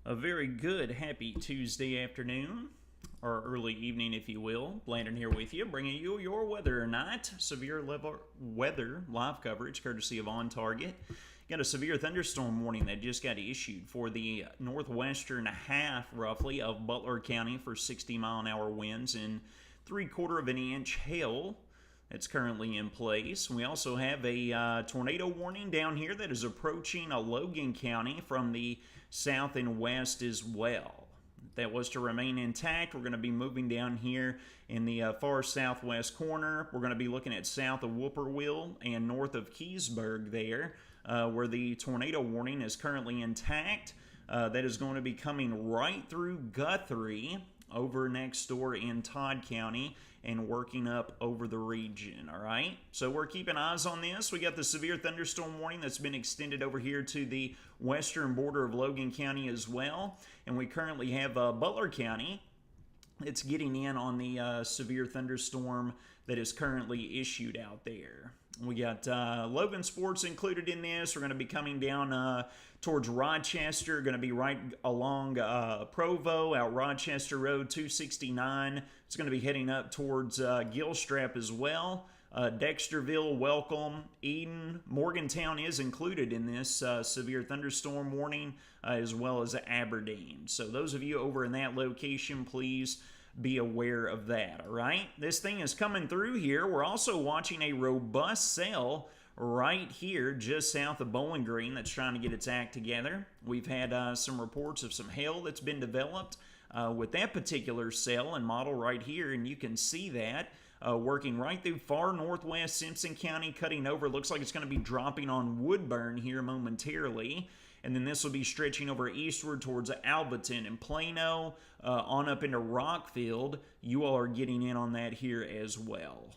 A very good, happy Tuesday afternoon, or early evening, if you will. Landon here with you, bringing you your weather tonight. Severe level weather live coverage, courtesy of On Target. Got a severe thunderstorm warning that just got issued for the northwestern half, roughly, of Butler County for 60-mile-an-hour winds and 3/4 of an inch hail. That's currently in place. We also have a tornado warning down here that is approaching Logan County from the south and west as well. If that was to remain intact, we're going to be moving down here in the far southwest corner. We're going to be looking at south of Whippoorwill and north of Keysburg there, where the tornado warning is currently intact. That is going to be coming right through Guthrie, over next door in Todd County, and working up over the region, all right? So we're keeping eyes on this. We got the severe thunderstorm warning that's been extended over here to the western border of Logan County as well, and we currently have Butler County. It's getting in on the severe thunderstorm that is currently issued out there. We got Logan Sports included in this. We're going to be coming down towards Rochester, going to be right along Provo, out Rochester Road 269. It's going to be heading up towards Gilstrap as well. Dexterville, Welcome, Eden, Morgantown is included in this severe thunderstorm warning, as well as Aberdeen. So those of you over in that location, please be aware of that, all right? This thing is coming through here. We're also watching a robust cell right here just south of Bowling Green that's trying to get its act together. We've had some reports of some hail that's been developed with that particular cell and model right here, and you can see that working right through far northwest Simpson County, cutting over. Looks like it's going to be dropping on Woodburn here momentarily. And then this will be stretching over eastward towards Alvaton and Plano, on up into Rockfield. You all are getting in on that here as well.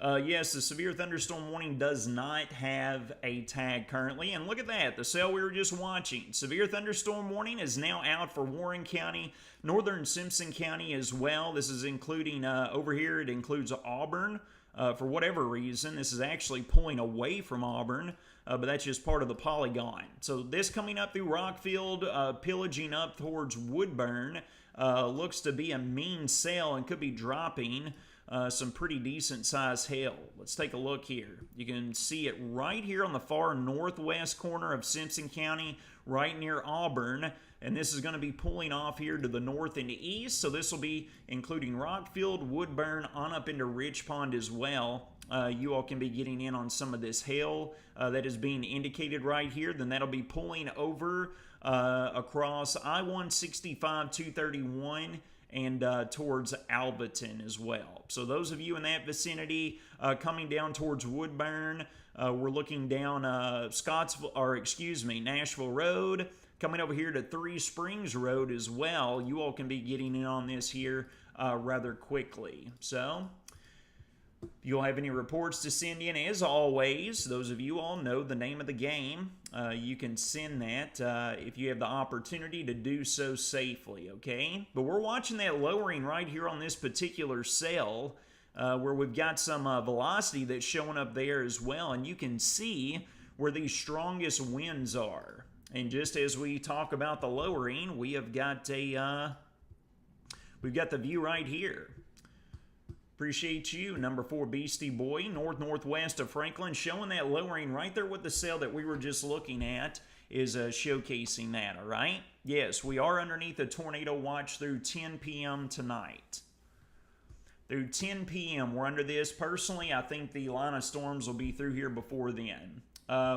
Yes, the severe thunderstorm warning does not have a tag currently. And look at that, the cell we were just watching. Severe thunderstorm warning is now out for Warren County, northern Simpson County as well. This is including, over here, it includes Auburn. For whatever reason, this is actually pulling away from Auburn, but that's just part of the polygon. So this coming up through Rockfield, pillaging up towards Woodburn, looks to be a mean cell and could be dropping some pretty decent sized hail. Let's take a look here. You can see it right here on the far northwest corner of Simpson County, right near Auburn. And this is going to be pulling off here to the north and east. So this will be including Rockfield, Woodburn, on up into Rich Pond as well. You all can be getting in on some of this hail that is being indicated right here. Then that'll be pulling over across I-165, 231, and towards Alvaton as well. So those of you in that vicinity coming down towards Woodburn, we're looking down Nashville Road, coming over here to Three Springs Road as well. You all can be getting in on this here rather quickly. So if you'll have any reports to send in, as always, those of you all know the name of the game. You can send that if you have the opportunity to do so safely, okay? But we're watching that lowering right here on this particular cell where we've got some velocity that's showing up there as well, and you can see where these strongest winds are. And just as we talk about the lowering, we have got we've got the view right here. Appreciate you, number 4 Beastie Boy, northwest of Franklin, showing that lowering right there with the cell that we were just looking at is showcasing that, all right? Yes, we are underneath a tornado watch through 10 p.m. tonight. Through 10 p.m. we're under this. Personally, I think the line of storms will be through here before then.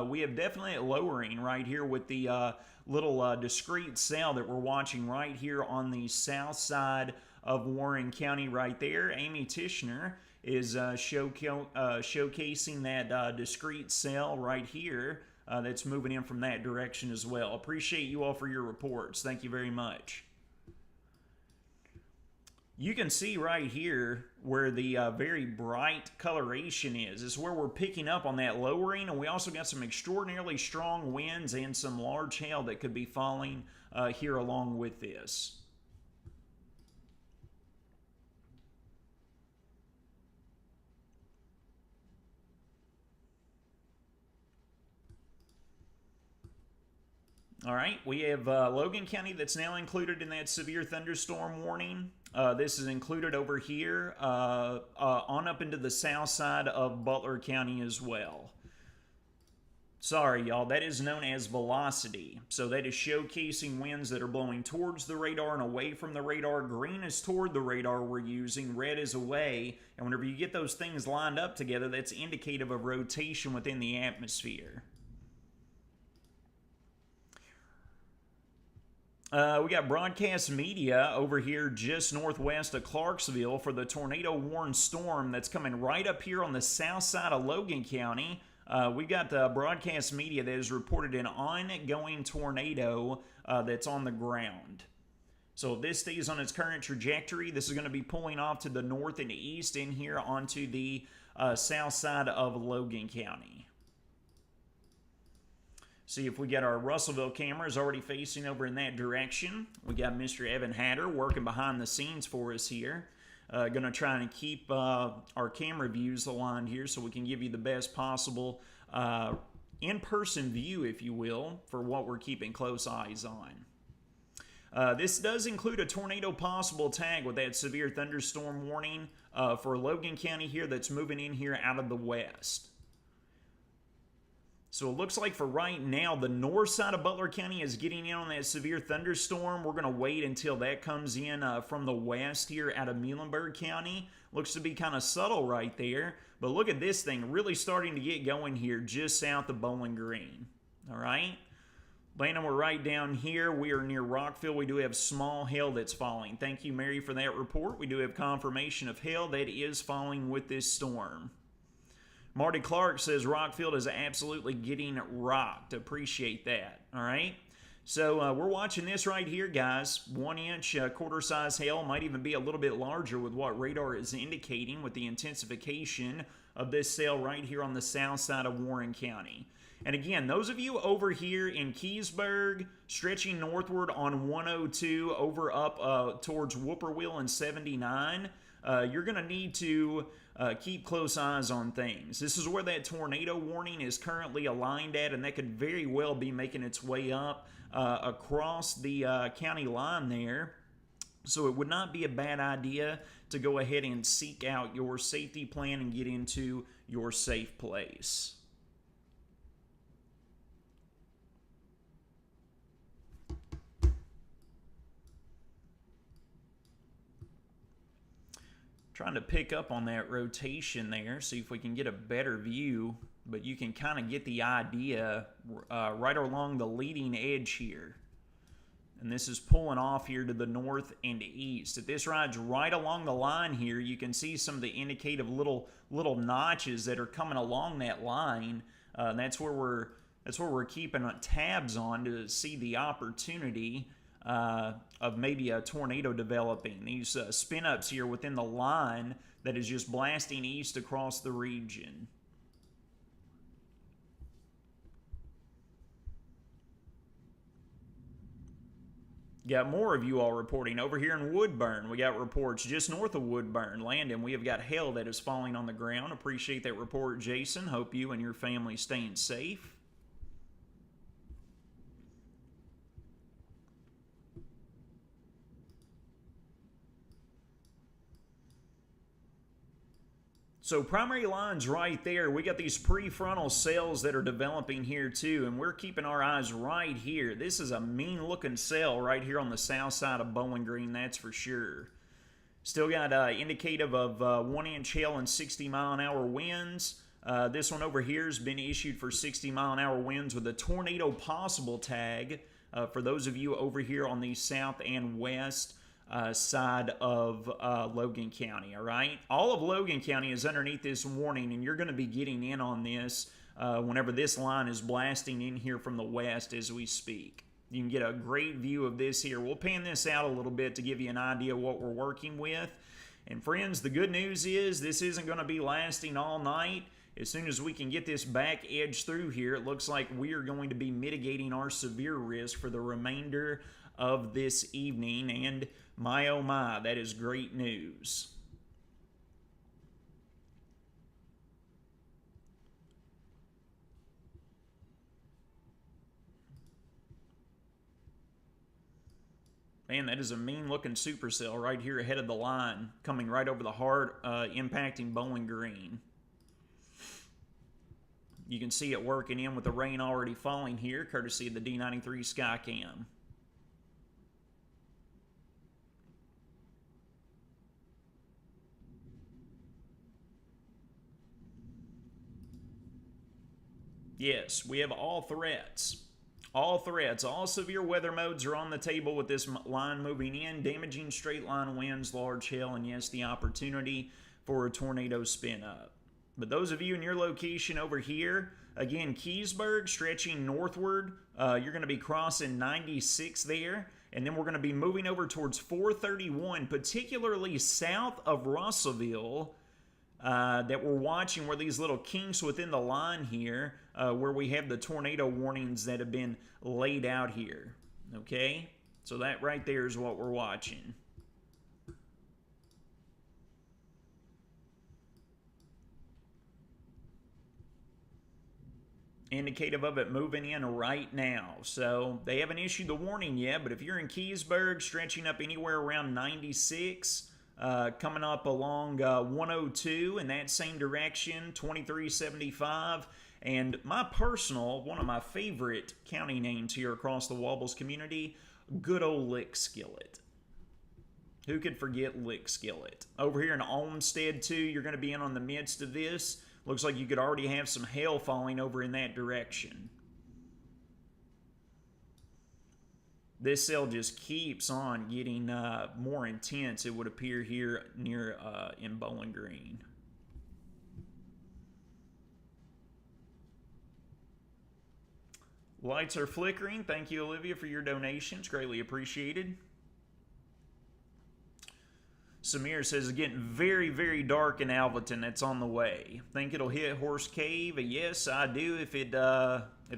We have definitely lowering right here with the little discrete cell that we're watching right here on the south side of Warren County right there. Amy Tishner is showcasing that discrete cell right here that's moving in from that direction as well. Appreciate you all for your reports. Thank you very much. You can see right here where the very bright coloration is. It's where we're picking up on that lowering, and we also got some extraordinarily strong winds and some large hail that could be falling here along with this. All right, we have Logan County that's now included in that severe thunderstorm warning. This is included over here on up into the south side of Butler County as well. Sorry, y'all, that is known as velocity. So that is showcasing winds that are blowing towards the radar and away from the radar. Green is toward the radar we're using, red is away. And whenever you get those things lined up together, that's indicative of rotation within the atmosphere. We got broadcast media over here just northwest of Clarksville for the tornado-warned storm that's coming right up here on the south side of Logan County. We've got broadcast media that has reported an ongoing tornado that's on the ground. So if this stays on its current trajectory, this is going to be pulling off to the north and east in here onto the south side of Logan County. See if we got our Russellville cameras already facing over in that direction. We got Mr. Evan Hatter working behind the scenes for us here. Going to try and keep our camera views aligned here so we can give you the best possible in-person view, if you will, for what we're keeping close eyes on. This does include a tornado possible tag with that severe thunderstorm warning for Logan County here that's moving in here out of the west. So it looks like for right now, the north side of Butler County is getting in on that severe thunderstorm. We're going to wait until that comes in from the west here out of Muhlenberg County. Looks to be kind of subtle right there. But look at this thing really starting to get going here just south of Bowling Green. All right. Landon, we're right down here. We are near Rockville. We do have small hail that's falling. Thank you, Mary, for that report. We do have confirmation of hail that is falling with this storm. Marty Clark says Rockfield is absolutely getting rocked. Appreciate that. All right. So we're watching this right here, guys. 1 inch quarter size hail, might even be a little bit larger with what radar is indicating with the intensification of this cell right here on the south side of Warren County. And again, those of you over here in Keysburg, stretching northward on 102 over up towards Whippoorwill and 79, you're going to need to keep close eyes on things. This is where that tornado warning is currently aligned at, and that could very well be making its way up across the county line there. So it would not be a bad idea to go ahead and seek out your safety plan and get into your safe place. Trying to pick up on that rotation there, see if we can get a better view, but you can kind of get the idea right along the leading edge here. And this is pulling off here to the north and east. If this rides right along the line here, you can see some of the indicative little notches that are coming along that line. That's where we're keeping tabs on to see the opportunity of maybe a tornado developing. These spin-ups here within the line that is just blasting east across the region. Got more of you all reporting over here in Woodburn. We got reports just north of Woodburn. Landon, we have got hail that is falling on the ground. Appreciate that report, Jason. Hope you and your family staying safe. So primary lines right there, we got these prefrontal cells that are developing here too, and we're keeping our eyes right here. This is a mean looking cell right here on the south side of Bowling Green, that's for sure. Still got indicative of 1 inch hail and 60-mile-an-hour winds. This one over here has been issued for 60-mile-an-hour winds with a tornado possible tag for those of you over here on the south and west side of Logan County, all right? All of Logan County is underneath this warning, and you're going to be getting in on this whenever this line is blasting in here from the west as we speak. You can get a great view of this here. We'll pan this out a little bit to give you an idea of what we're working with. And friends, the good news is this isn't going to be lasting all night. As soon as we can get this back edge through here, it looks like we are going to be mitigating our severe risk for the remainder of this evening, and my oh my, that is great news. Man, that is a mean-looking supercell right here ahead of the line, coming right over the heart, impacting Bowling Green. You can see it working in with the rain already falling here, courtesy of the D93 Skycam. Yes, we have all threats. All threats, all severe weather modes are on the table with this line moving in, damaging straight line winds, large hail, and yes, the opportunity for a tornado spin up. But those of you in your location over here, again, Keysburg stretching northward, you're going to be crossing 96 there, and then we're going to be moving over towards 431, particularly south of Russellville, that we're watching where these little kinks within the line here, where we have the tornado warnings that have been laid out here. Okay? So that right there is what we're watching. Indicative of it moving in right now. So they haven't issued the warning yet, but if you're in Keysburg, stretching up anywhere around 96, coming up along 102 in that same direction, 2375, and my personal, one of my favorite county names here across the Wobbles community, good old Lick Skillet. Who could forget Lick Skillet? Over here in Olmsted too, you're going to be in on the midst of this. Looks like you could already have some hail falling over in that direction. This cell just keeps on getting more intense, it would appear, here near in Bowling Green. Lights are flickering. Thank you, Olivia, for your donations. Greatly appreciated. Samir says it's getting very, very dark in Alvaton. That's on the way. Think it'll hit Horse Cave? Yes, I do. If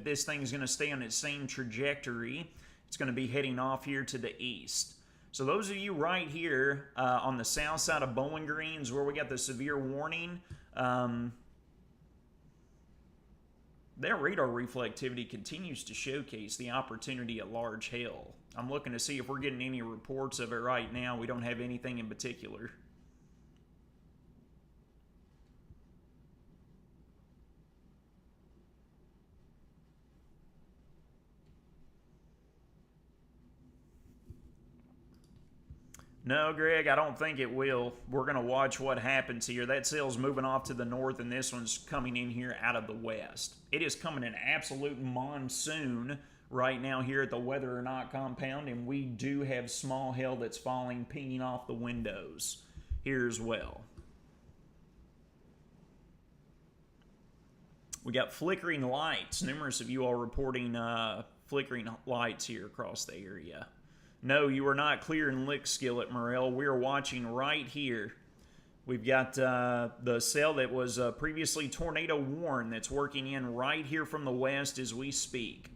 this thing's going to stay on its same trajectory, it's going to be heading off here to the east. So those of you right here on the south side of Bowling Green is where we got the severe warning. That radar reflectivity continues to showcase the opportunity at large hail. I'm looking to see if we're getting any reports of it right now. We don't have anything in particular. No, Greg, I don't think it will. We're going to watch what happens here. That cell's moving off to the north, and this one's coming in here out of the west. It is coming in absolute monsoon right now here at the Weather or Not compound, and we do have small hail that's falling, pinging off the windows here as well. We got flickering lights. Numerous of you all reporting flickering lights here across the area. No, you are not clear in Lick Skillet, Morel. We are watching right here. We've got the cell that was previously tornado warned that's working in right here from the west as we speak.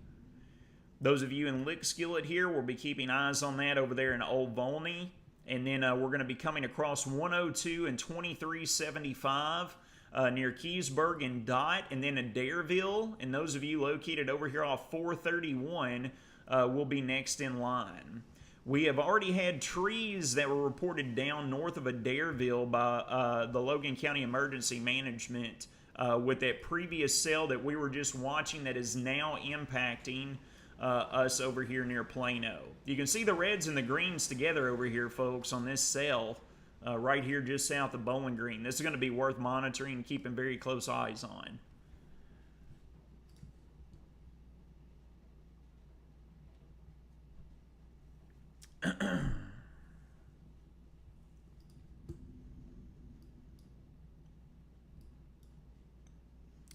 Those of you in Lick Skillet here will be keeping eyes on that over there in Old Volney. And then we're going to be coming across 102 and 2375 near Keysburg and Dot, and then Adairville. And those of you located over here off 431 will be next in line. We have already had trees that were reported down north of Adairville by the Logan County Emergency Management with that previous cell that we were just watching that is now impacting us over here near Plano. You can see the reds and the greens together over here, folks, on this cell right here just south of Bowling Green. This is going to be worth monitoring and keeping very close eyes on.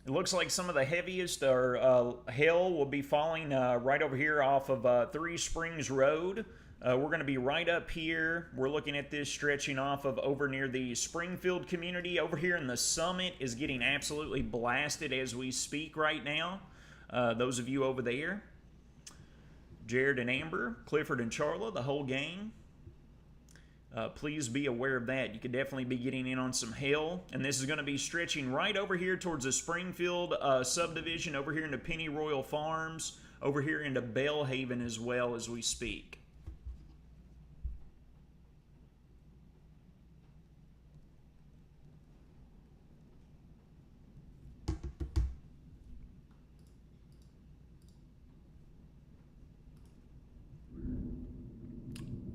It looks like some of the heaviest hail will be falling right over here off of 3 Springs Road. We're going to be right up here. We're looking at this stretching off of over near the Springfield community. Over here in the summit is getting absolutely blasted as we speak right now. Those of you over there. Jared and Amber, Clifford and Charla, the whole gang. Please be aware of that. You could definitely be getting in on some hail. And this is going to be stretching right over here towards the Springfield subdivision, over here into Penny Royal Farms, over here into Bellhaven as well as we speak.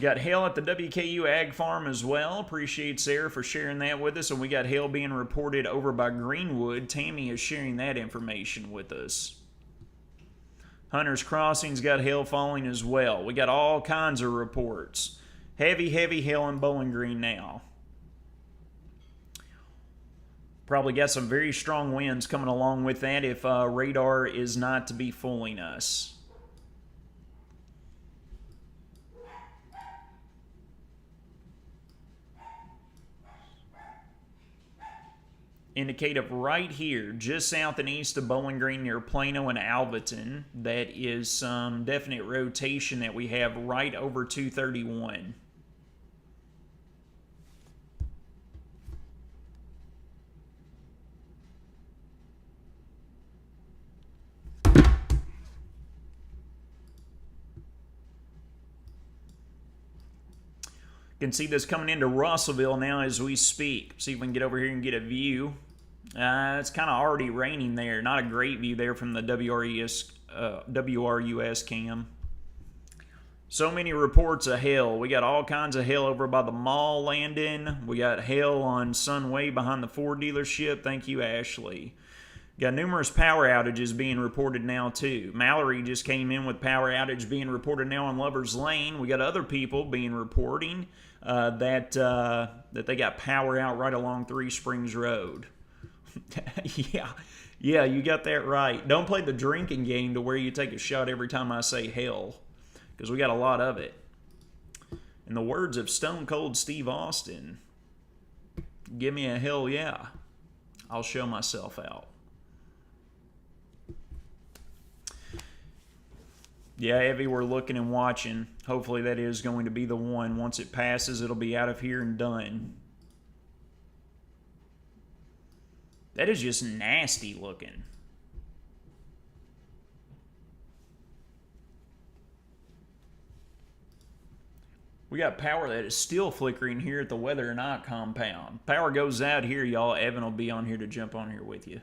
Got hail at the WKU Ag Farm as well. Appreciate Sarah for sharing that with us. And we got hail being reported over by Greenwood. Tammy is sharing that information with us. Hunter's Crossing's got hail falling as well. We got all kinds of reports. Heavy hail in Bowling Green now. Probably got some very strong winds coming along with that if radar is not to be fooling us. Indicative right here, just south and east of Bowling Green near Plano and Alvaton. That is some definite rotation that we have right over 231. You can see this coming into Russellville now as we speak. See if we can get over here and get a view. It's kind of already raining there. Not a great view there from the WRUS cam. So many reports of hail. We got all kinds of hail over by the mall landing. We got hail on Sunway behind the Ford dealership. Thank you, Ashley. Got numerous power outages being reported now, too. Mallory just came in with power outage being reported now on Lover's Lane. We got other people being reporting that they got power out right along Three Springs Road. Yeah, you got that right. Don't play the drinking game to where you take a shot every time I say hell, because we got a lot of it. In the words of Stone Cold Steve Austin, give me a hell yeah. I'll show myself out. Yeah, Evie, we're looking and watching. Hopefully that is going to be the one. Once it passes, it'll be out of here and done. That is just nasty looking. We got power that is still flickering here at the Weather and Eye compound. Power goes out here, y'all. Evan will be on here to jump on here with you.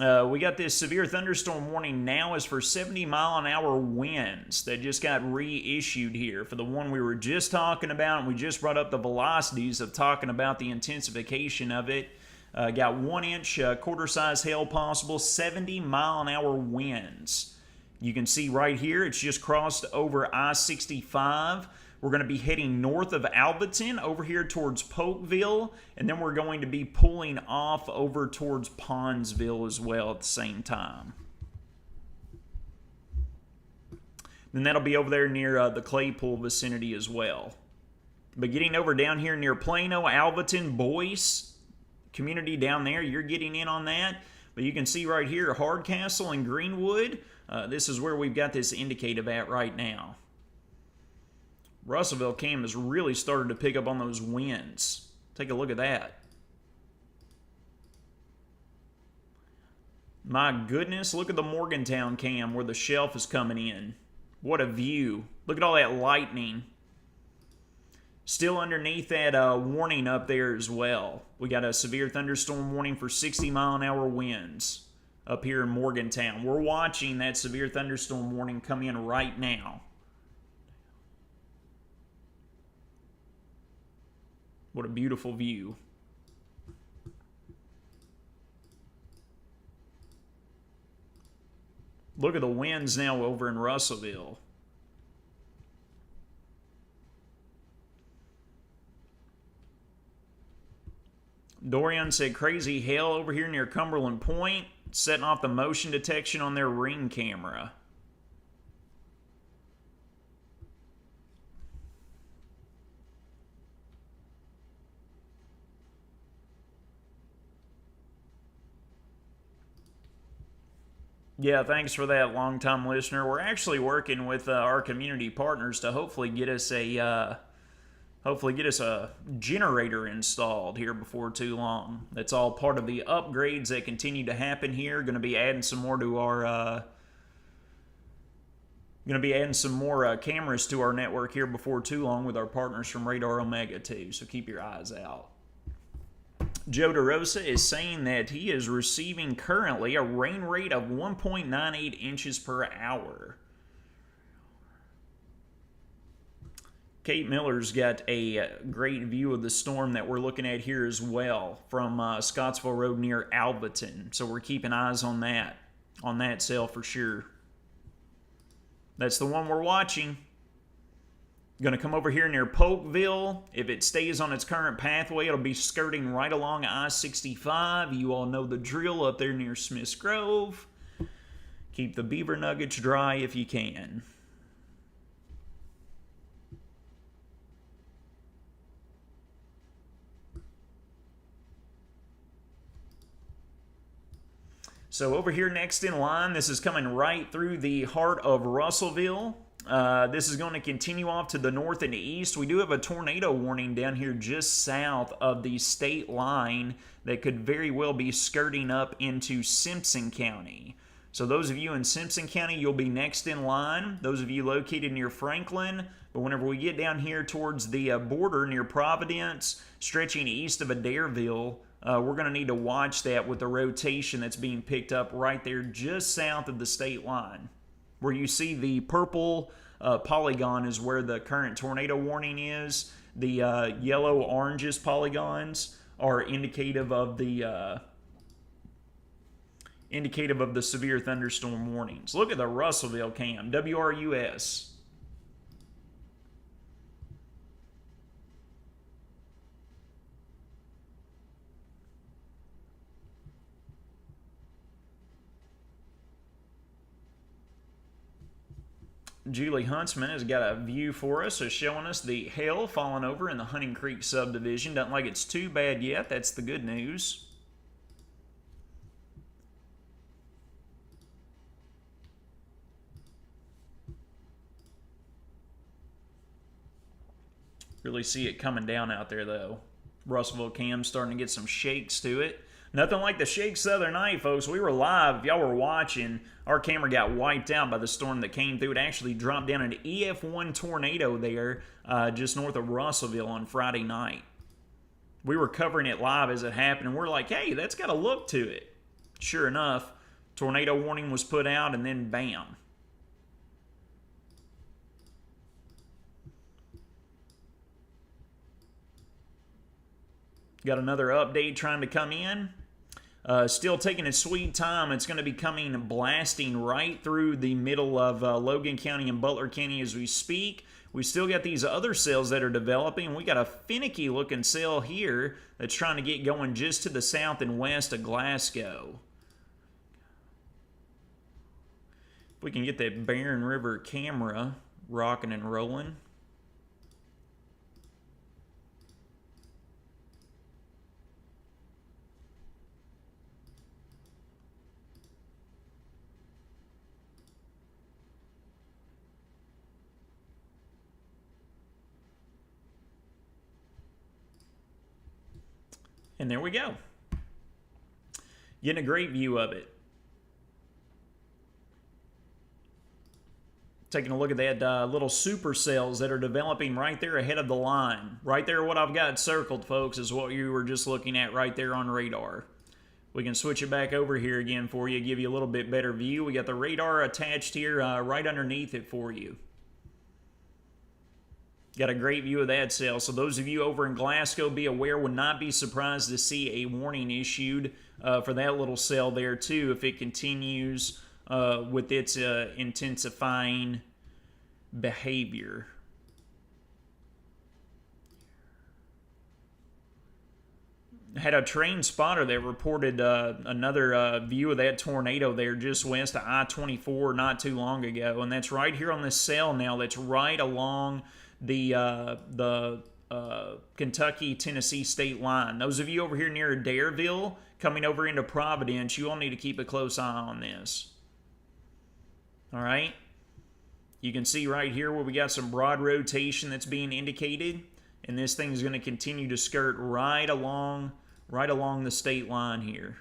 We got this severe thunderstorm warning now is for 70-mile-an-hour winds that just got reissued here for the one we were just talking about, and we just brought up the velocities of talking about the intensification of it. Got 1-inch quarter-size hail possible, 70-mile-an-hour winds. You can see right here, it's just crossed over I-65. We're going to be heading north of Alvaton over here towards Polkville, and then we're going to be pulling off over towards Pondsville as well at the same time. Then that'll be over there near the Claypool vicinity as well. But getting over down here near Plano, Alvaton, Boyce, community down there, you're getting in on that. But you can see right here, Hardcastle and Greenwood, this is where we've got this indicative at right now. Russellville cam has really started to pick up on those winds. Take a look at that. My goodness, look at the Morgantown cam where the shelf is coming in. What a view. Look at all that lightning. Still underneath that warning up there as well. We got a severe thunderstorm warning for 60-mile-an-hour winds up here in Morgantown. We're watching that severe thunderstorm warning come in right now. What a beautiful view. Look at the winds now over in Russellville. Dorian said crazy hail over here near Cumberland Point, setting off the motion detection on their Ring camera. Yeah, thanks for that, long-time listener. We're actually working with our community partners to hopefully get us a generator installed here before too long. That's all part of the upgrades that continue to happen here. Going to be adding some more to our cameras to our network here before too long with our partners from Radar Omega too. So keep your eyes out. Joe DeRosa is saying that he is receiving currently a rain rate of 1.98 inches per hour. Kate Miller's got a great view of the storm that we're looking at here as well from Scottsville Road near Alvaton. So we're keeping eyes on that cell for sure. That's the one we're watching. Going to come over here near Polkville. If it stays on its current pathway, it'll be skirting right along I-65. You all know the drill up there near Smiths Grove. Keep the beaver nuggets dry if you can. So over here next in line, this is coming right through the heart of Russellville. This is going to continue off to the north and east. We do have a tornado warning down here just south of the state line that could very well be skirting up into Simpson County. So those of you in Simpson County, you'll be next in line. Those of you located near Franklin, but whenever we get down here towards the border near Providence, stretching east of Adairville, we're going to need to watch that with the rotation that's being picked up right there just south of the state line. Where you see the purple polygon is where the current tornado warning is. The yellow-oranges polygons are indicative of the severe thunderstorm warnings. Look at the Russellville cam, WRUS. Julie Huntsman has got a view for us, so showing us the hail falling over in the Hunting Creek subdivision. Doesn't like it's too bad yet. That's the good news. Really see it coming down out there, though. Russellville Cam's starting to get some shakes to it. Nothing like the shakes the other night, folks. We were live. If y'all were watching, our camera got wiped out by the storm that came through. It actually dropped down an EF1 tornado there just north of Russellville on Friday night. We were covering it live as it happened, and we're like, hey, that's got a look to it. Sure enough, tornado warning was put out, and then bam. Got another update trying to come in. Still taking its sweet time. It's going to be coming blasting right through the middle of Logan County and Butler County as we speak. We still got these other cells that are developing. We got a finicky looking cell here that's trying to get going just to the south and west of Glasgow. If we can get that Barron River camera rocking and rolling. And there we go. Getting a great view of it. Taking a look at that little supercells that are developing right there ahead of the line. Right there, what I've got circled, folks, is what you were just looking at right there on radar. We can switch it back over here again for you, give you a little bit better view. We got the radar attached here right underneath it for you. Got a great view of that cell. So those of you over in Glasgow, be aware, would not be surprised to see a warning issued for that little cell there too if it continues with its intensifying behavior. Had a train spotter that reported another view of that tornado there just west of I-24 not too long ago, and that's right here on this cell now. That's right along the Kentucky-Tennessee state line. Those of you over here near Adairville, coming over into Providence, you all need to keep a close eye on this. All right? You can see right here where we got some broad rotation that's being indicated, and this thing is going to continue to skirt right along the state line here.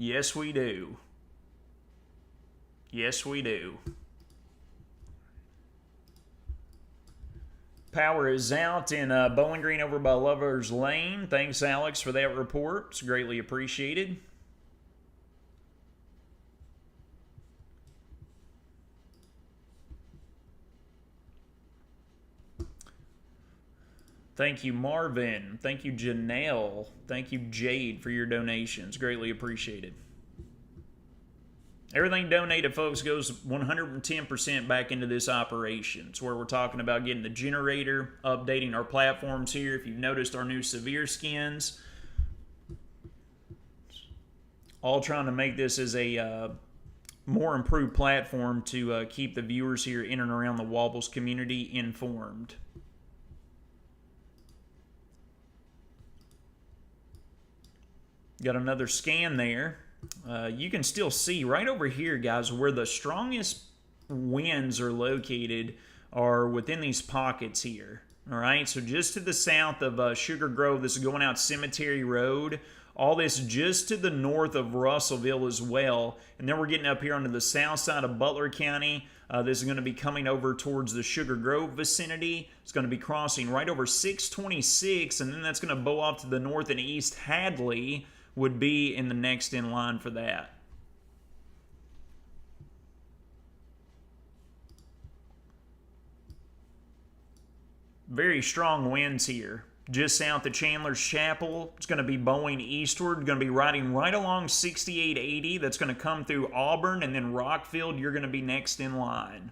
Yes, we do. Yes, we do. Power is out in Bowling Green over by Lover's Lane. Thanks, Alex, for that report. It's greatly appreciated. Thank you, Marvin. Thank you, Janelle. Thank you, Jade, for your donations. Greatly appreciated. Everything donated, folks, goes 110% back into this operation. It's where we're talking about getting the generator, updating our platforms here. If you've noticed our new severe skins, all trying to make this as a more improved platform to keep the viewers here in and around the Wobbles community informed. Got another scan there. You can still see right over here, guys, where the strongest winds are located are within these pockets here. All right, so just to the south of Sugar Grove, this is going out Cemetery Road. All this just to the north of Russellville as well. And then we're getting up here onto the south side of Butler County. This is going to be coming over towards the Sugar Grove vicinity. It's going to be crossing right over 626, and then that's going to bow off to the north and east. Hadley would be in the next in line for that. Very strong winds here. Just south of Chandler's Chapel, it's going to be bowing eastward, going to be riding right along 6880. That's going to come through Auburn, and then Rockfield, you're going to be next in line.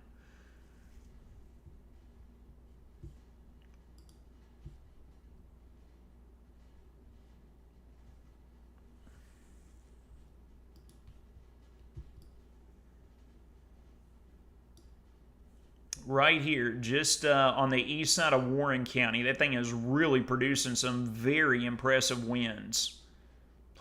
Right here, just on the east side of Warren County. That thing is really producing some very impressive winds.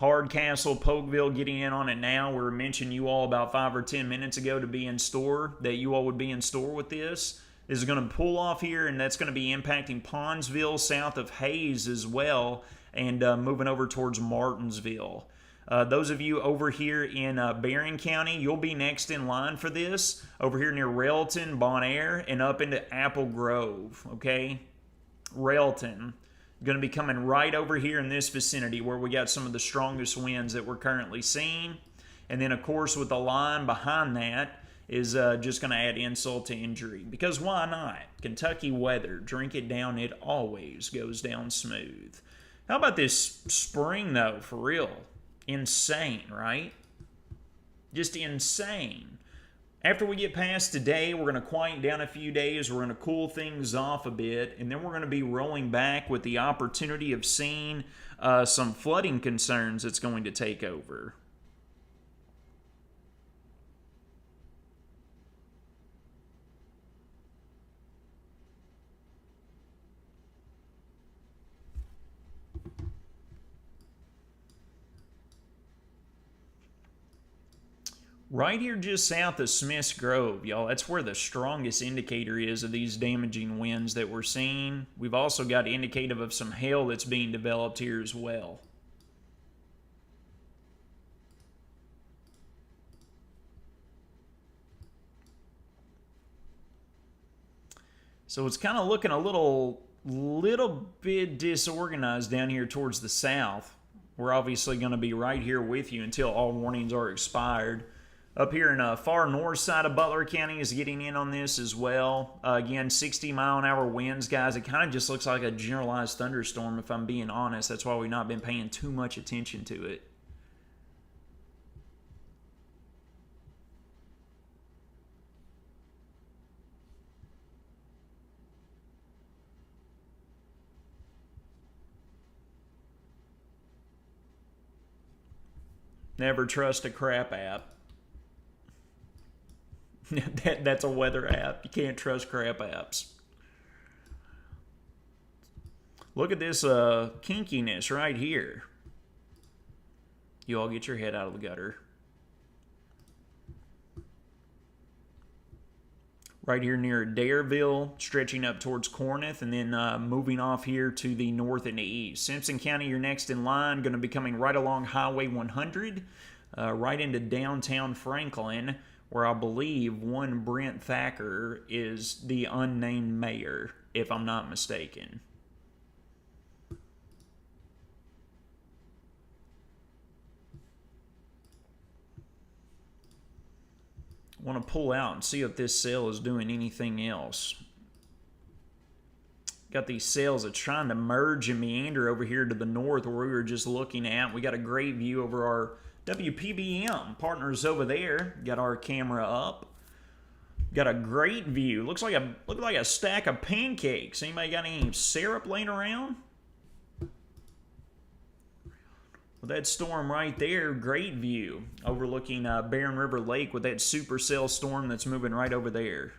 Hardcastle, Polkville getting in on it now. We were mentioning you all about 5 or 10 minutes ago to be in store, that you all would be in store with this. This is going to pull off here, and that's going to be impacting Pondsville, south of Hayes as well, and moving over towards Martinsville. Those of you over here in Barron County, you'll be next in line for this. Over here near Railton, Bon Air, and up into Apple Grove, okay? Railton. Going to be coming right over here in this vicinity where we got some of the strongest winds that we're currently seeing. And then, of course, with the line behind that is just going to add insult to injury. Because why not? Kentucky weather. Drink it down. It always goes down smooth. How about this spring, though, for real? Insane, right? Just insane. After we get past today, we're going to quiet down a few days. We're going to cool things off a bit. And then we're going to be rolling back with the opportunity of seeing some flooding concerns that's going to take over. Right here just south of Smith's Grove, y'all. That's where the strongest indicator is of these damaging winds that we're seeing. We've also got indicative of some hail that's being developed here as well. So it's kind of looking a little bit disorganized down here towards the south. We're obviously going to be right here with you until all warnings are expired. Up here in the far north side of Butler County is getting in on this as well. Again, 60-mile-an-hour winds, guys. It kind of just looks like a generalized thunderstorm, if I'm being honest. That's why we've not been paying too much attention to it. Never trust a crap app. That's a weather app. You can't trust crap apps. Look at this kinkiness right here. You all get your head out of the gutter. Right here near Dareville, stretching up towards Corinth, and then moving off here to the north and the east. Simpson County, you're next in line. Going to be coming right along Highway 100, right into downtown Franklin. where I believe one Brent Thacker is the unnamed mayor, if I'm not mistaken. I want to pull out and see if this cell is doing anything else. Got these cells that's trying to merge and meander over here to the north where we were just looking at. We got a great view over our WPBM partners over there. Got our camera up. Got a great view. Looks like a stack of pancakes. Anybody got any syrup laying around? With that storm right there, great view. Overlooking Barren River Lake with that supercell storm that's moving right over there.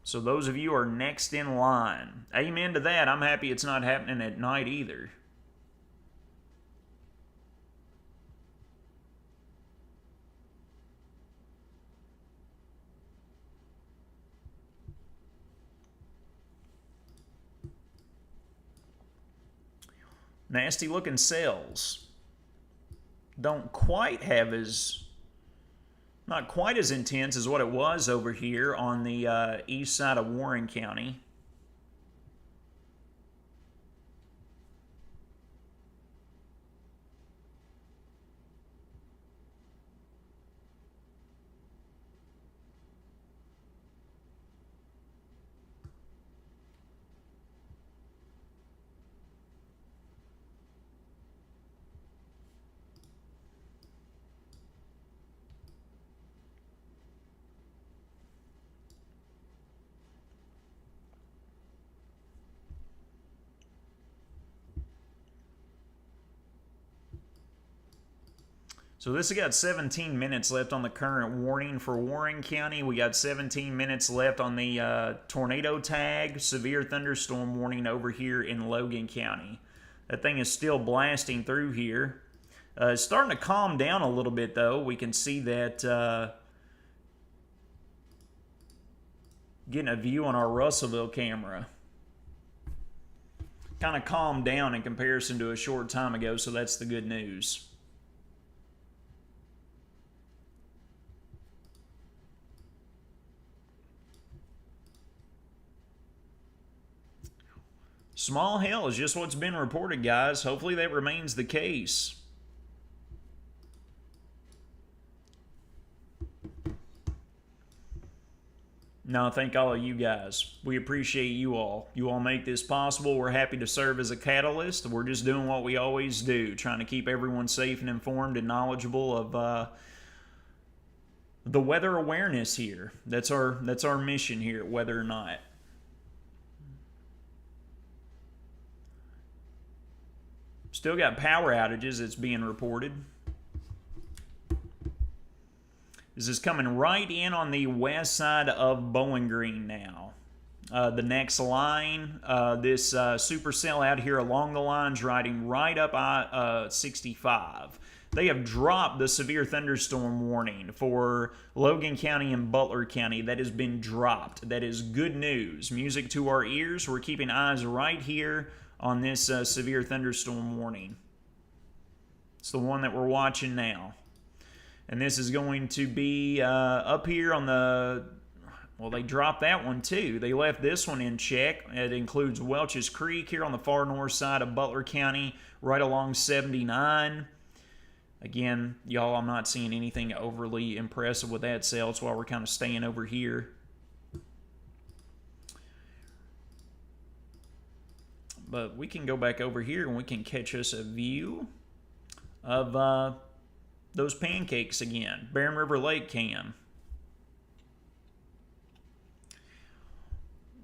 So those of you are next in line. Amen to that. I'm happy it's not happening at night either. Nasty looking cells. Don't quite have not quite as intense as what it was over here on the east side of Warren County. So this has got 17 minutes left on the current warning for Warren County. We got 17 minutes left on the tornado tag, severe thunderstorm warning over here in Logan County. That thing is still blasting through here. It's starting to calm down a little bit though. We can see that getting a view on our Russellville camera. Kind of calmed down in comparison to a short time ago, so that's the good news. Small hail is just what's been reported, guys. Hopefully that remains the case. No, thank all of you guys. We appreciate you all. You all make this possible. We're happy to serve as a catalyst. We're just doing what we always do, trying to keep everyone safe and informed and knowledgeable of the weather awareness here. That's our mission here, Weather or Not. Still got power outages that's being reported. This is coming right in on the west side of Bowling Green now. The next line, this supercell out here along the lines riding right up I-65. They have dropped the severe thunderstorm warning for Logan County and Butler County. That has been dropped. That is good news. Music to our ears. We're keeping eyes right here on this severe thunderstorm warning. It's the one that we're watching now. And this is going to be up here on the... Well, they dropped that one too. They left this one in check. It includes Welch's Creek here on the far north side of Butler County, right along 79. Again, y'all, I'm not seeing anything overly impressive with that cell. That's why we're kind of staying over here. But we can go back over here and we can catch us a view of those pancakes again. Barren River Lake can.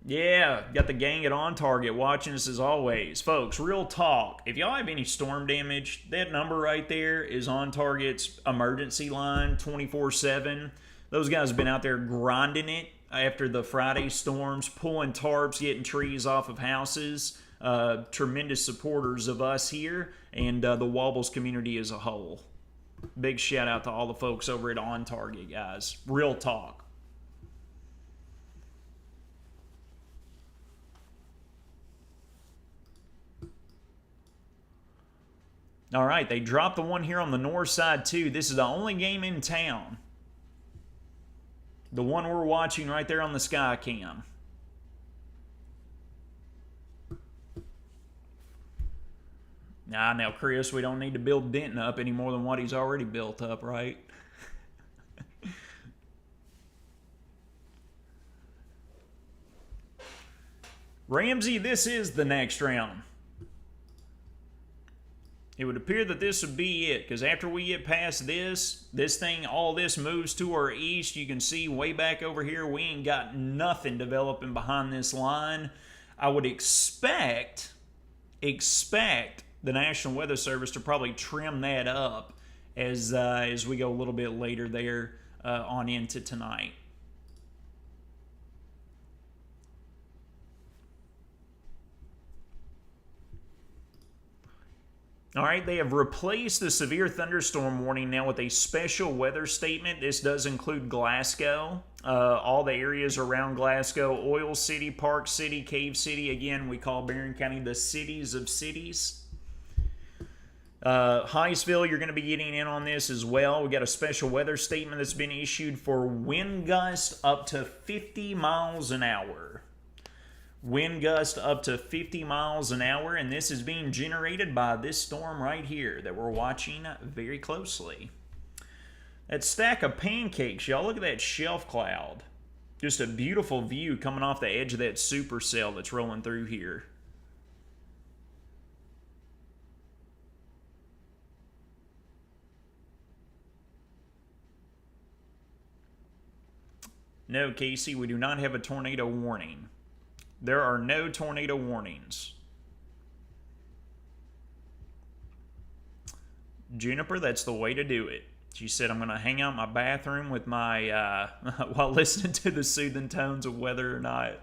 Yeah, got the gang at On Target watching us as always. Folks, real talk. If y'all have any storm damage, that number right there is On Target's emergency line 24/7. Those guys have been out there grinding it after the Friday storms, pulling tarps, getting trees off of houses. Tremendous supporters of us here and the WABBLES community as a whole. Big shout out to all the folks over at On Target, guys. Real talk. All right, they dropped the one here on the north side too. This is the only game in town. The one we're watching right there on the sky cam. Nah, now, Chris, we don't need to build Denton up any more than what he's already built up, right? Ramsey, this is the next round. It would appear that this would be it, because after we get past this thing, all this moves to our east. You can see way back over here, we ain't got nothing developing behind this line. I would expect the National Weather Service to probably trim that up as we go a little bit later there on into tonight. All right, they have replaced the severe thunderstorm warning now with a special weather statement. This does include Glasgow, all the areas around Glasgow, Oil City, Park City, Cave City. Again, we call Barron County the cities of cities. Highsville, you're going to be getting in on this as well. We got a special weather statement that's been issued for wind gust up to 50 miles an hour. Wind gust up to 50 miles an hour, and this is being generated by this storm right here that we're watching very closely. That stack of pancakes, y'all, look at that shelf cloud. Just a beautiful view coming off the edge of that supercell that's rolling through here. No, Casey, we do not have a tornado warning. There are no tornado warnings. Juniper, that's the way to do it. She said, I'm going to hang out in my bathroom with my, while listening to the soothing tones of Whether or Not.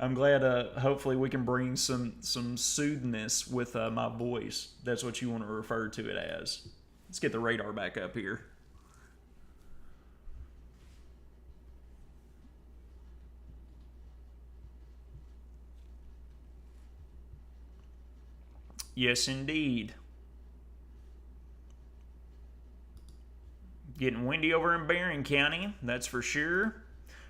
I'm glad, hopefully we can bring some soothingness with my voice. That's what you want to refer to it as. Let's get the radar back up here. Yes, indeed. Getting windy over in Barron County, that's for sure.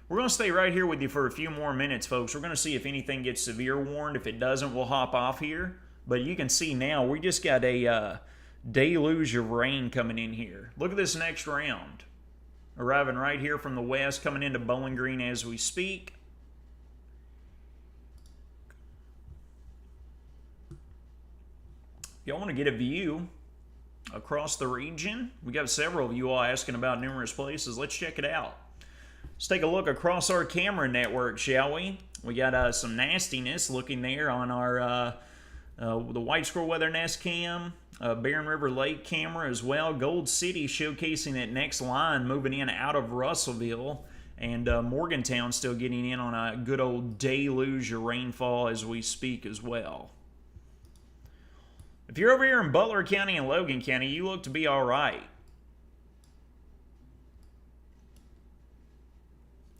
We're going to stay right here with you for a few more minutes, folks. We're going to see if anything gets severe warned. If it doesn't, we'll hop off here. But you can see now, we just got a deluge of rain coming in here. Look at this next round. Arriving right here from the west, coming into Bowling Green as we speak. If y'all want to get a view across the region, we got several of you all asking about numerous places. Let's check it out. Let's take a look across our camera network, shall we? We got some nastiness looking there on our the White Squirrel Weather Nest cam, Barron River Lake camera as well. Gold City showcasing that next line moving in out of Russellville, and Morgantown still getting in on a good old deluge of rainfall as we speak as well. If you're over here in Butler County and Logan County, you look to be all right.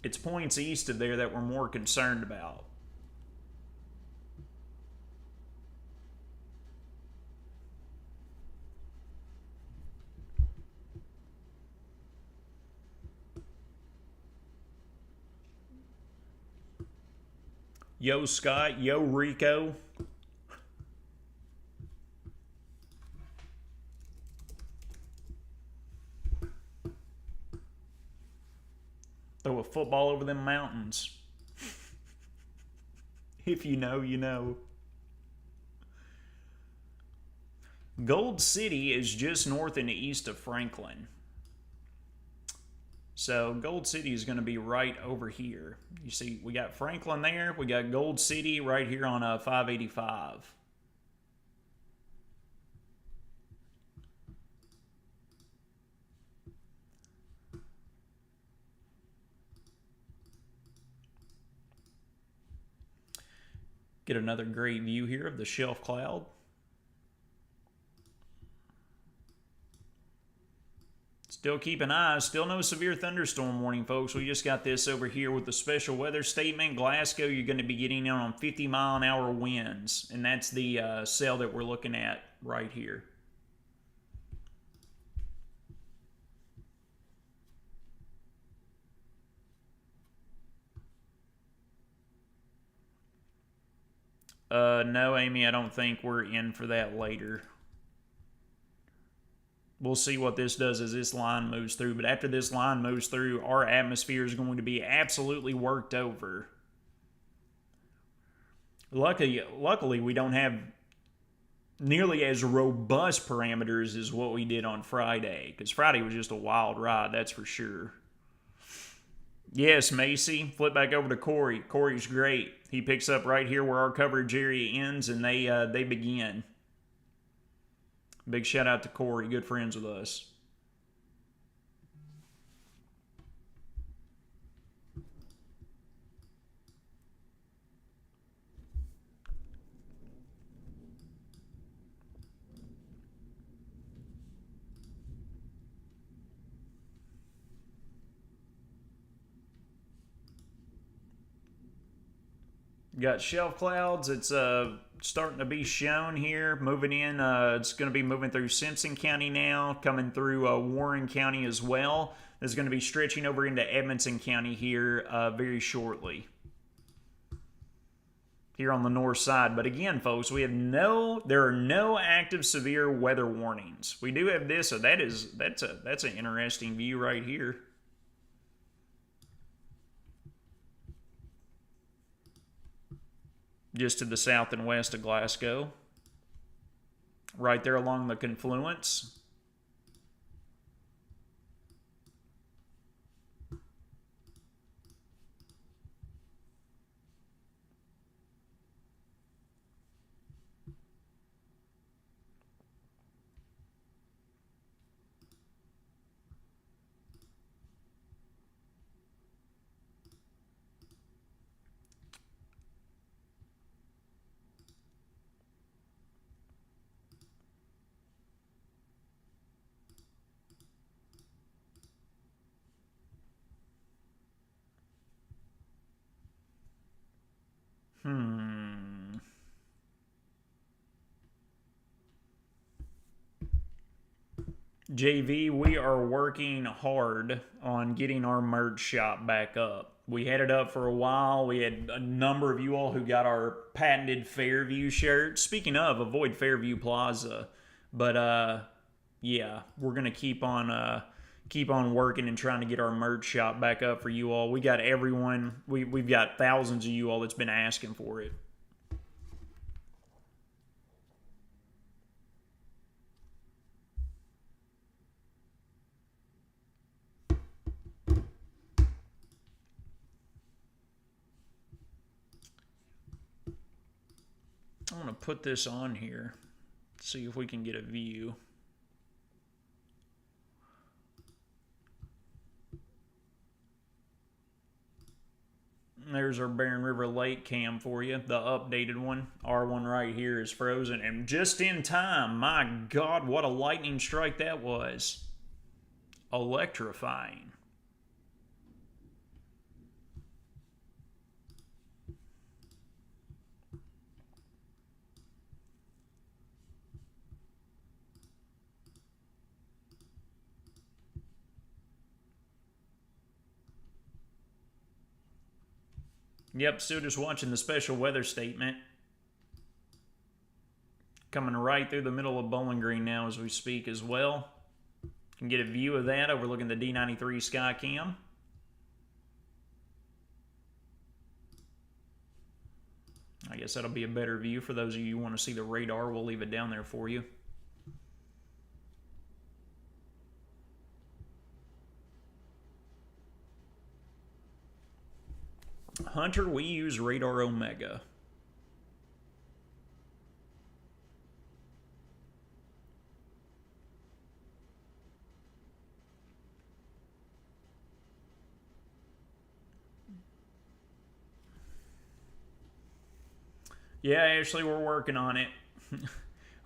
It's points east of there that we're more concerned about. Yo, Scott. Yo, Rico. Throw a football over them mountains. If you know, you know. Gold City is just north and east of Franklin. So Gold City is going to be right over here. You see, we got Franklin there. We got Gold City right here on 585. Get another great view here of the shelf cloud. Still keep an eye. Still no severe thunderstorm warning, folks. We just got this over here with the special weather statement. Glasgow, you're going to be getting in on 50-mile-an-hour winds. And that's the cell that we're looking at right here. No, Amy, I don't think we're in for that later. We'll see what this does as this line moves through. But after this line moves through, our atmosphere is going to be absolutely worked over. Luckily, we don't have nearly as robust parameters as what we did on Friday. Because Friday was just a wild ride, that's for sure. Yes, Macy. Flip back over to Corey. Corey's great. He picks up right here where our coverage area ends, and they begin. Big shout out to Corey. Good friends with us. Got shelf clouds. It's starting to be shown here. Moving in. It's going to be moving through Simpson County now. Coming through Warren County as well. It's going to be stretching over into Edmonson County here very shortly. Here on the north side. But again, folks, there are no active severe weather warnings. We do have this, so that's an interesting view right here. Just to the south and west of Glasgow. Right there along the confluence. JV, we are working hard on getting our merch shop back up. We had it up for a while. We had a number of you all who got our patented Fairview shirts. Speaking of, avoid Fairview Plaza. But yeah, we're gonna keep on working and trying to get our merch shop back up for you all. We got everyone. We've got thousands of you all that's been asking for it. I want to put this on here, see if we can get a view. There's our Barren River Lake cam for you, the updated one. Our one right here is frozen, and just in time. My God, what a lightning strike that was. Electrifying. Yep, still just watching the special weather statement. Coming right through the middle of Bowling Green now as we speak as well. You can get a view of that overlooking the D93 Skycam. I guess that'll be a better view for those of you who want to see the radar. We'll leave it down there for you. Hunter, we use Radar Omega. Yeah, Ashley, we're working on it.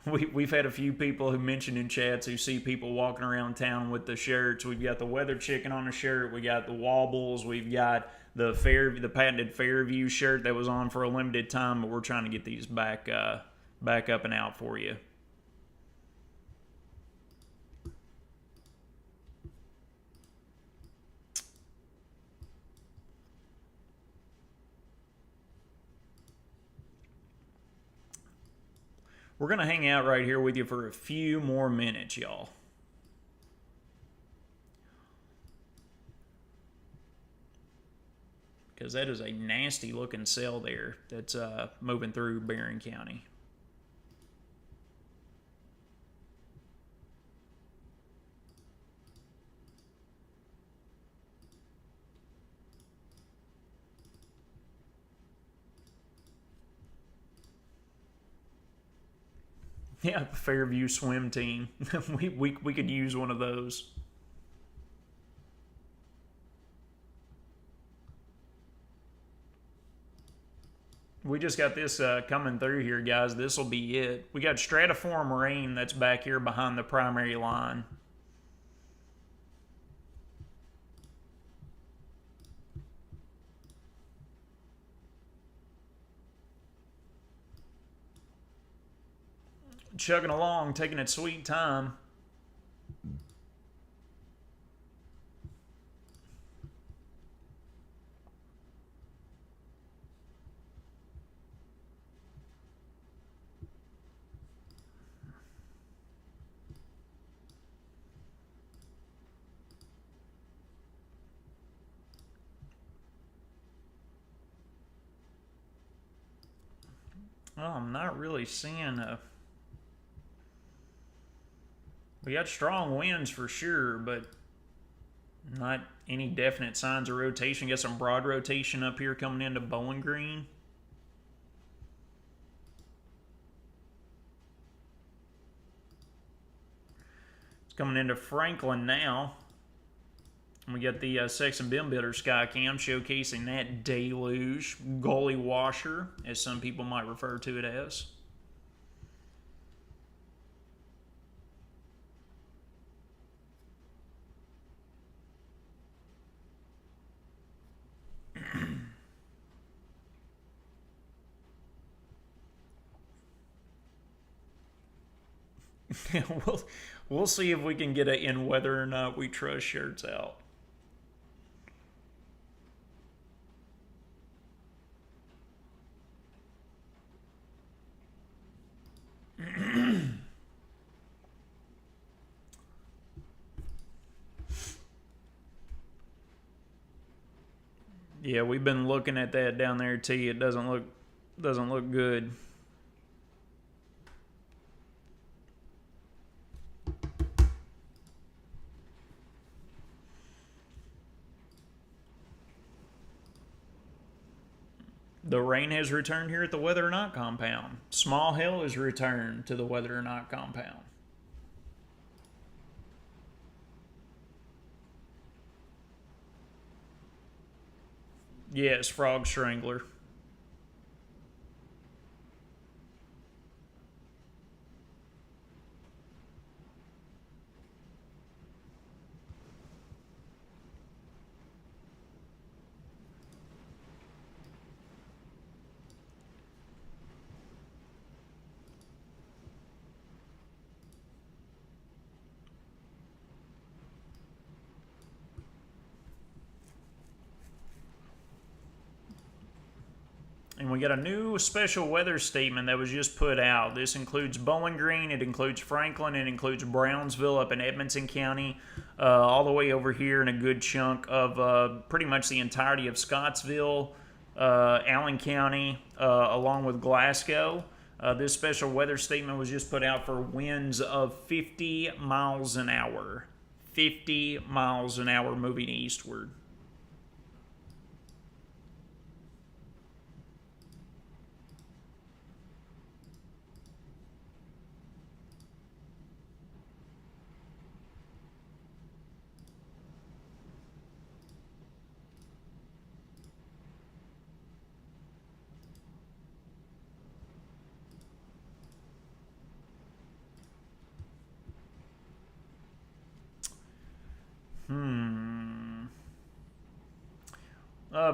We've had a few people who mentioned in chats who see people walking around town with the shirts. We've got the Weather Chicken on the shirt. We got the Wobbles. We've got the patented Fairview shirt that was on for a limited time, but we're trying to get these back up and out for you. We're going to hang out right here with you for a few more minutes, y'all. Because that is a nasty looking cell there that's moving through Barron County. Yeah, Fairview swim team. we could use one of those. We just got this coming through here, guys. This will be it. We got stratiform rain that's back here behind the primary line. Chugging along, taking its sweet time. Well, I'm not really seeing a... We got strong winds for sure, but not any definite signs of rotation. Got some broad rotation up here coming into Bowling Green. It's coming into Franklin now. We got the Sexton Bim Builder Sky Cam showcasing that deluge, gully washer, as some people might refer to it as. we'll see if we can get it in whether or not we trust shirts out. Yeah, we've been looking at that down there, T. It doesn't look good. The rain has returned here at the Whether or Not compound. Small hail has returned to the Whether or Not compound. Yes, Frog Strangler. And we got a new special weather statement that was just put out. This includes Bowling Green, it includes Franklin, it includes Brownsville up in Edmonson County, all the way over here in a good chunk of pretty much the entirety of Scottsville, Allen County, along with Glasgow. This special weather statement was just put out for winds of 50 miles an hour. 50 miles an hour moving eastward.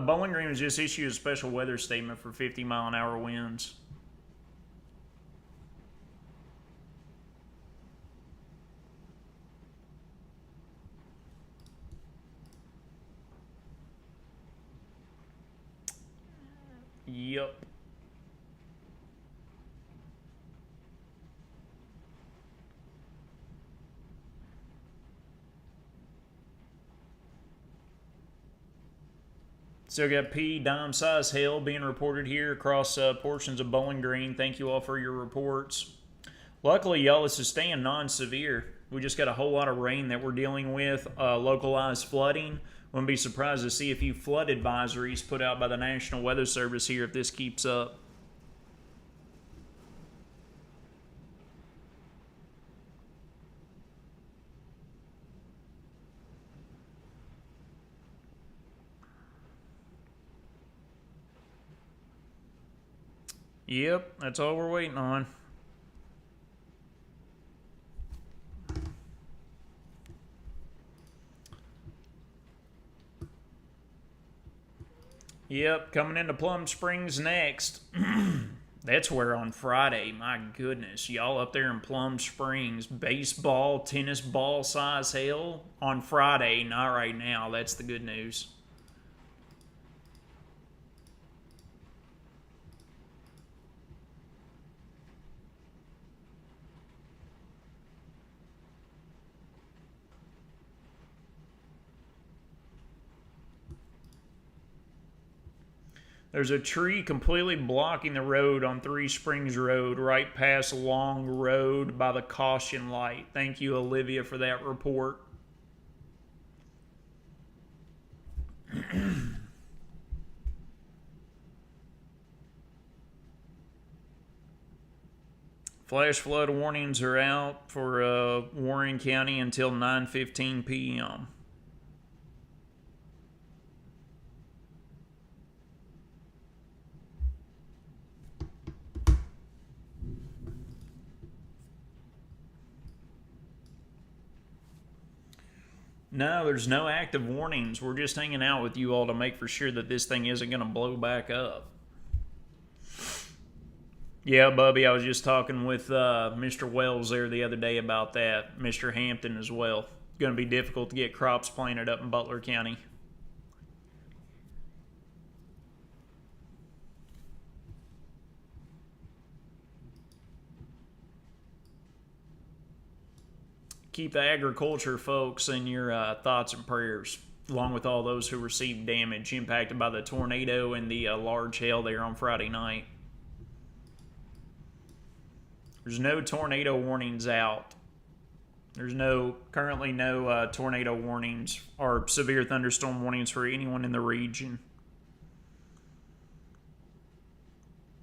Bowling Green has just issued a special weather statement for 50 mile an hour winds. Yep. Still got P dime size hail being reported here across portions of Bowling Green. Thank you all for your reports. Luckily, y'all, this is staying non-severe. We just got a whole lot of rain that we're dealing with. Localized flooding. Wouldn't be surprised to see a few flood advisories put out by the National Weather Service here if this keeps up. Yep, that's all we're waiting on. Yep, coming into Plum Springs next. That's where on Friday, my goodness, y'all up there in Plum Springs, baseball, tennis ball size hail on Friday, not right now. That's the good news. There's a tree completely blocking the road on Three Springs Road, right past Long Road by the caution light. Thank you, Olivia, for that report. Flash flood warnings are out for Warren County until 9:15 p.m. No, there's no active warnings. We're just hanging out with you all to make for sure that this thing isn't going to blow back up. Yeah, Bubby, I was just talking with Mr. Wells there the other day about that. Mr. Hampton as well. It's going to be difficult to get crops planted up in Butler County. Keep the agriculture folks in your thoughts and prayers, along with all those who received damage impacted by the tornado and the large hail there on Friday night. There's no tornado warnings out. There's currently no tornado warnings or severe thunderstorm warnings for anyone in the region.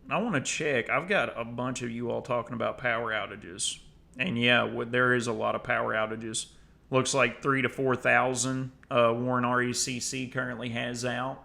I want to check. I've got a bunch of you all talking about power outages. And yeah, there is a lot of power outages. Looks like 3,000 to 4,000 Warren RECC currently has out.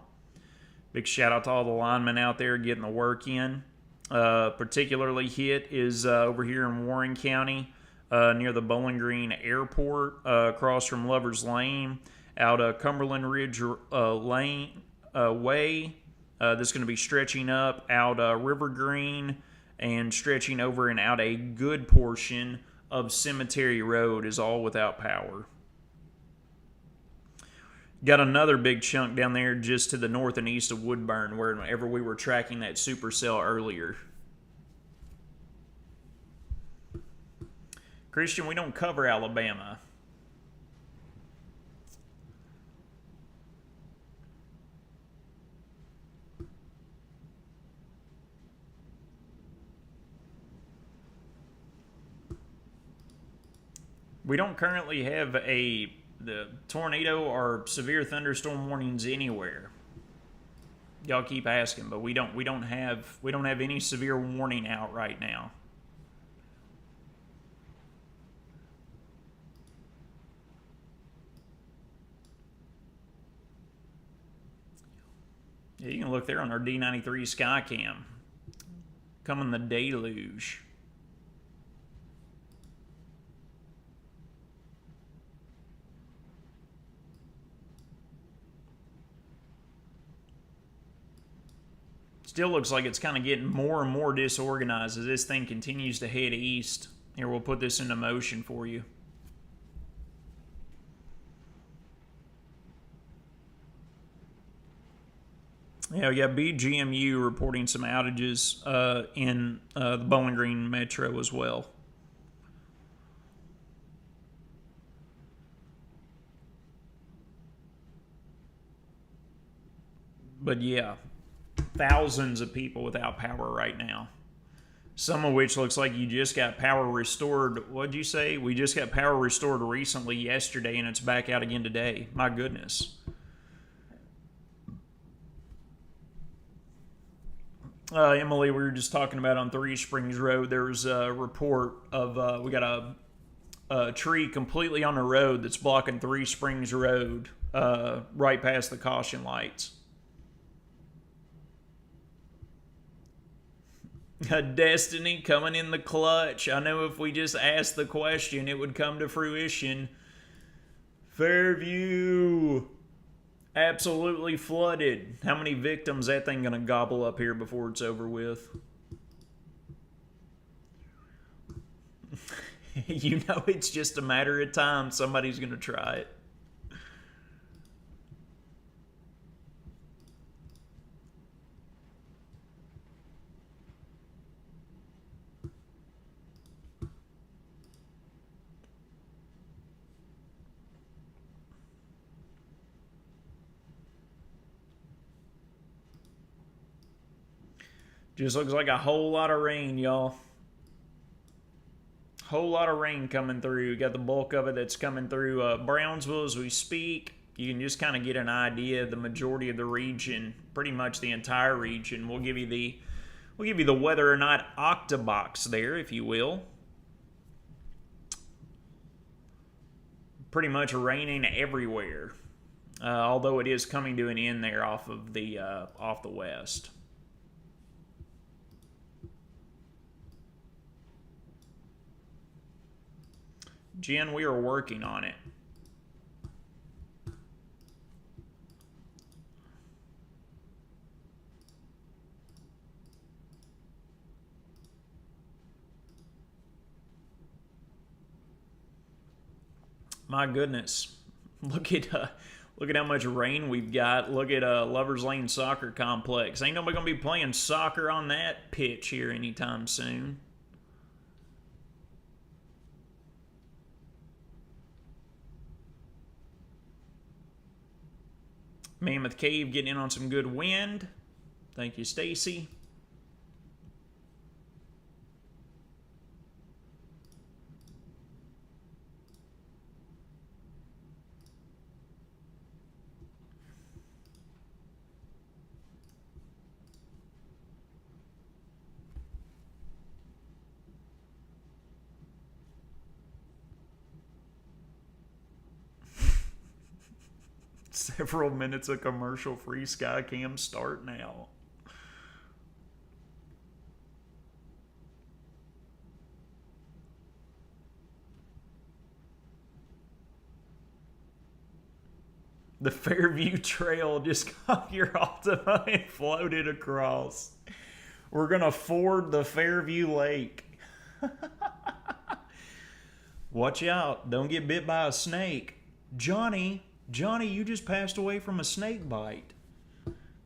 Big shout out to all the linemen out there getting the work in. Particularly hit is over here in Warren County near the Bowling Green Airport across from Lover's Lane out Cumberland Ridge Lane Way. That's going to be stretching up out River Green and stretching over and out a good portion of Cemetery Road is all without power. Got another big chunk down there just to the north and east of Woodburn, wherever we were tracking that supercell earlier. Christian, we don't cover Alabama. We don't currently have the tornado or severe thunderstorm warnings anywhere. Y'all keep asking, but we don't have any severe warning out right now. Yeah, you can look there on our D93 Skycam. Coming the deluge. Still looks like it's kind of getting more and more disorganized as this thing continues to head east. Here, we'll put this into motion for you. Yeah, we got BGMU reporting some outages in the Bowling Green Metro as well. But yeah, thousands of people without power right now. Some of which looks like you just got power restored. What'd you say? We just got power restored recently yesterday, and it's back out again today. My goodness. Emily, we were just talking about on Three Springs Road, there was a report of we got a tree completely on the road that's blocking Three Springs Road right past the caution lights. Destiny coming in the clutch. I know if we just asked the question, it would come to fruition. Fairview absolutely flooded. How many victims that thing gonna gobble up here before it's over with? You know, it's just a matter of time. Somebody's gonna try it. Just looks like a whole lot of rain, y'all. Whole lot of rain coming through. We got the bulk of it that's coming through Brownsville as we speak. You can just kind of get an idea of the majority of the region, pretty much the entire region. We'll give you the whether or not octobox there, if you will. Pretty much raining everywhere, although it is coming to an end there off the west. Jen, we are working on it. My goodness, look at how much rain we've got. Look at Lovers Lane Soccer Complex. Ain't nobody gonna be playing soccer on that pitch here anytime soon. Mammoth Cave getting in on some good wind. Thank you, Stacy. Several minutes of commercial-free Skycam start now. The Fairview Trail just got your Altima and floated across. We're going to ford the Fairview Lake. Watch out. Don't get bit by a snake. Johnny, you just passed away from a snake bite.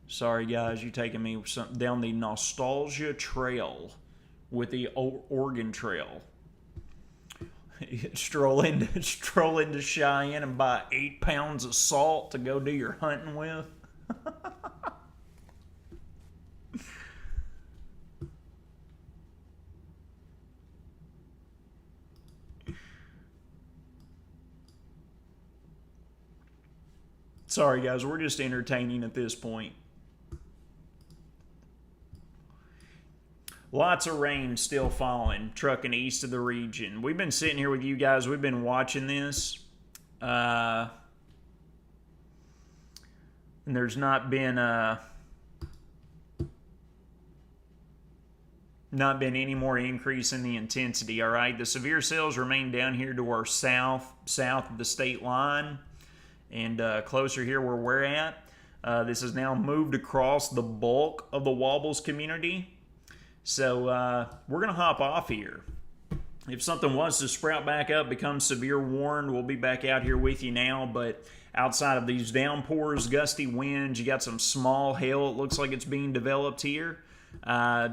Sorry, guys. You're taking me down the nostalgia trail with the Oregon Trail. Stroll into Cheyenne and buy 8 pounds of salt to go do your hunting with. Sorry, guys. We're just entertaining at this point. Lots of rain still falling, trucking east of the region. We've been sitting here with you guys. We've been watching this. And there's not been any more increase in the intensity, all right? The severe cells remain down here to our south of the state line and closer here where we're at. This has now moved across the bulk of the WABBLES community. So we're going to hop off here. If something was to sprout back up, become severe warned, we'll be back out here with you now. But outside of these downpours, gusty winds, you got some small hail. It looks like it's being developed here.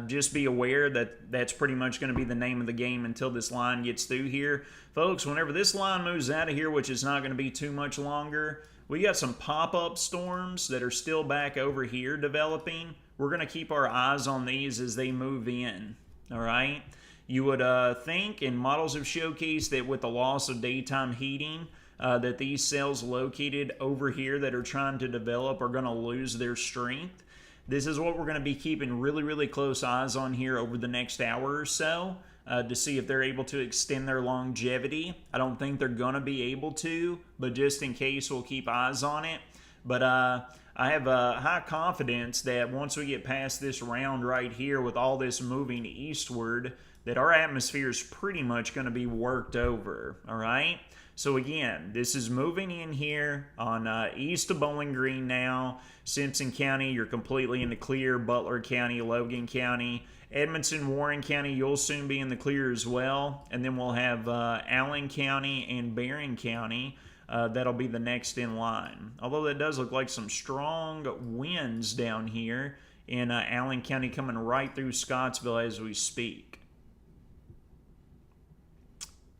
Just be aware that that's pretty much going to be the name of the game until this line gets through here. Folks, whenever this line moves out of here, which is not going to be too much longer, we got some pop-up storms that are still back over here developing. We're going to keep our eyes on these as they move in, all right? You would think, and models have showcased that with the loss of daytime heating, that these cells located over here that are trying to develop are going to lose their strength. This is what we're going to be keeping really, really close eyes on here over the next hour or so to see if they're able to extend their longevity. I don't think they're going to be able to, but just in case, we'll keep eyes on it. But I have high confidence that once we get past this round right here with all this moving eastward, that our atmosphere is pretty much going to be worked over, all right? So again, this is moving in here on east of Bowling Green now. Simpson County, you're completely in the clear. Butler County, Logan County. Edmonson, Warren County, you'll soon be in the clear as well. And then we'll have Allen County and Barron County. That'll be the next in line. Although that does look like some strong winds down here in Allen County coming right through Scottsville as we speak.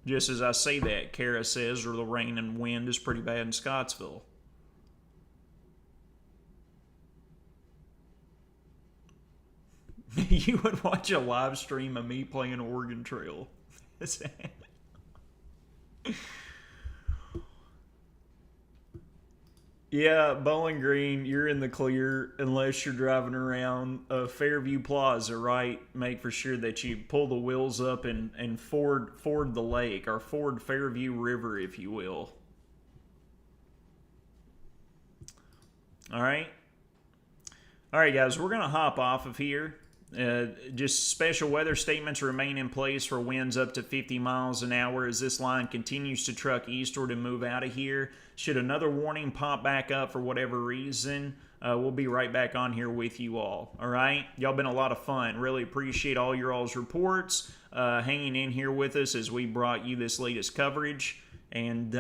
Just as I say that, Kara says, or the rain and wind is pretty bad in Scottsville. You would watch a live stream of me playing Oregon Trail. Yeah, Bowling Green, you're in the clear unless you're driving around Fairview Plaza, right? Make for sure that you pull the wheels up and ford the lake, or ford Fairview River, if you will. All right, guys, we're going to hop off of here. Just special weather statements remain in place for winds up to 50 miles an hour as this line continues to truck eastward and move out of here. Should another warning pop back up for whatever reason, we'll be right back on here with you all. All right? Y'all been a lot of fun. Really appreciate all your all's reports, hanging in here with us as we brought you this latest coverage. And,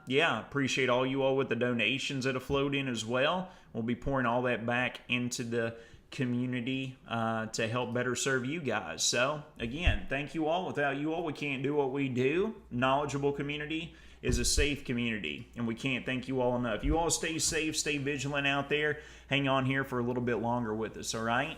yeah, appreciate all you all with the donations that have flowed in as well. We'll be pouring all that back into the community to help better serve you guys. So again, thank you all. Without you all, we can't do what we do. Knowledgeable community is a safe community, and we can't thank you all enough. You all stay safe, stay vigilant out there. Hang on here for a little bit longer with us, all right?